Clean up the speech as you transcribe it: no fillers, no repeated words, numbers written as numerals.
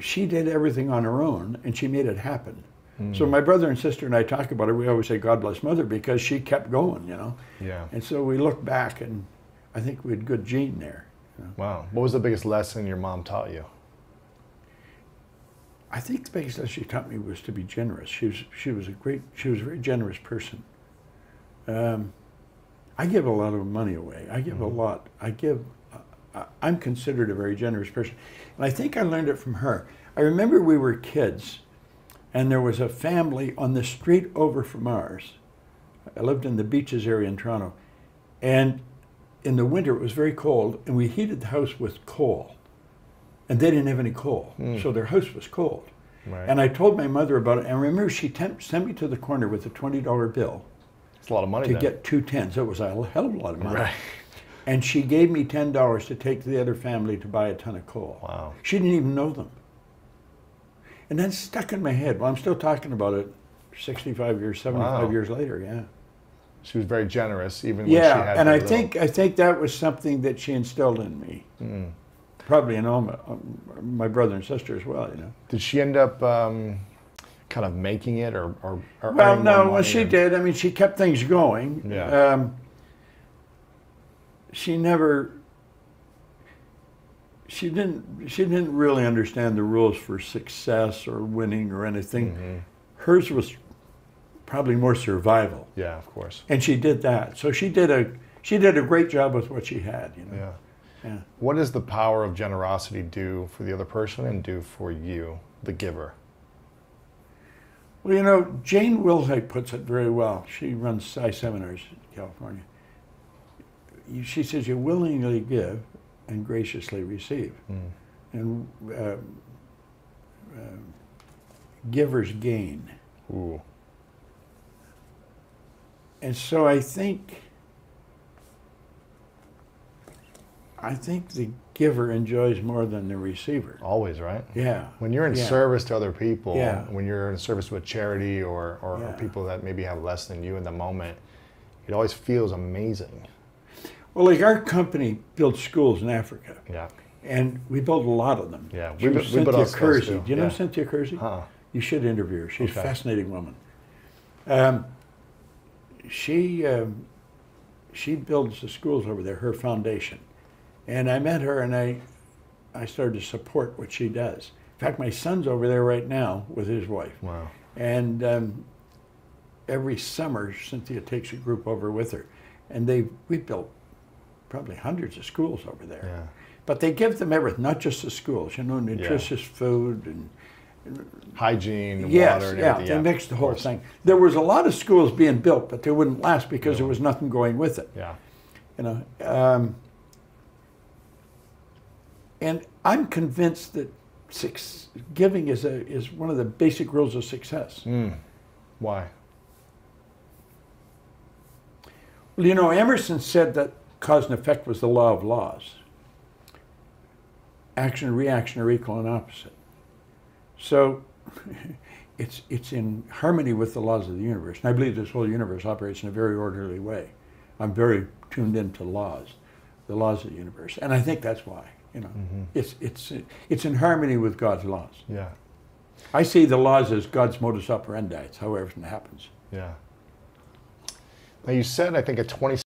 she did everything on her own, and she made it happen. So my brother and sister and I talk about it. We always say, God bless Mother, because she kept going, you know. Yeah. And so we look back, and I think we had good gene there. You know? Wow. What was the biggest lesson your mom taught you? I think the biggest lesson she taught me was to be generous. She was a very generous person. I give a lot of money away. I give a lot. I'm considered a very generous person. And I think I learned it from her. I remember we were kids, and there was a family on the street over from ours. I lived in the Beaches area in Toronto. And in the winter, it was very cold, and we heated the house with coal. And they didn't have any coal, so their house was cold. Right. And I told my mother about it, and I remember she sent me to the corner with a $20 bill. It's a lot of money to get 2 tens. It was a hell of a lot of money. Right. And she gave me $10 to take to the other family to buy a ton of coal. Wow. She didn't even know them. And that stuck in my head. Well, I'm still talking about it 65 years, 75 years later, yeah. She was very generous, even when she had and I think that was something that she instilled in me. Probably in all my brother and sister as well, you know. Did she end up kind of making it or well, no, well, she did. I mean, she kept things going. Yeah. She didn't really understand the rules for success or winning or anything. Hers was probably more survival. Yeah, of course. And she did that. So she did a great job with what she had, you know. Yeah. Yeah. What does the power of generosity do for the other person and do for you, the giver? Well, you know, Jane Wilhite puts it very well. She runs Psi seminars in California. She says, you willingly give and graciously receive. And givers gain. Ooh. And so I think the giver enjoys more than the receiver. Always, right? Yeah. When you're in service to other people, Yeah. when you're in service to a charity or people that maybe have less than you in the moment, it always feels amazing. Well, like our company builds schools in Africa. Yeah. And we built a lot of them. Yeah. We built Cynthia Kersey. Do you know Cynthia Kersey? Huh. You should interview her. She's a fascinating woman. She builds the schools over there, her foundation. And I met her, and I started to support what she does. In fact, my son's over there right now with his wife. Wow. And every summer, Cynthia takes a group over with her. And we built probably hundreds of schools over there. Yeah. But they give them everything, not just the schools, you know, nutritious food and hygiene, yes, water, and everything. They mixed the whole thing. There was a lot of schools being built, but they wouldn't last because there was nothing going with it. Yeah. You know, and I'm convinced that giving is one of the basic rules of success. Why? Well, you know, Emerson said that cause and effect was the law of laws. Action and reaction are equal and opposite. So it's in harmony with the laws of the universe. And I believe this whole universe operates in a very orderly way. I'm very tuned into the laws of the universe. And I think that's why, you know, it's in harmony with God's laws. Yeah. I see the laws as God's modus operandi. It's how everything happens. Yeah. Now you said, I think at 26,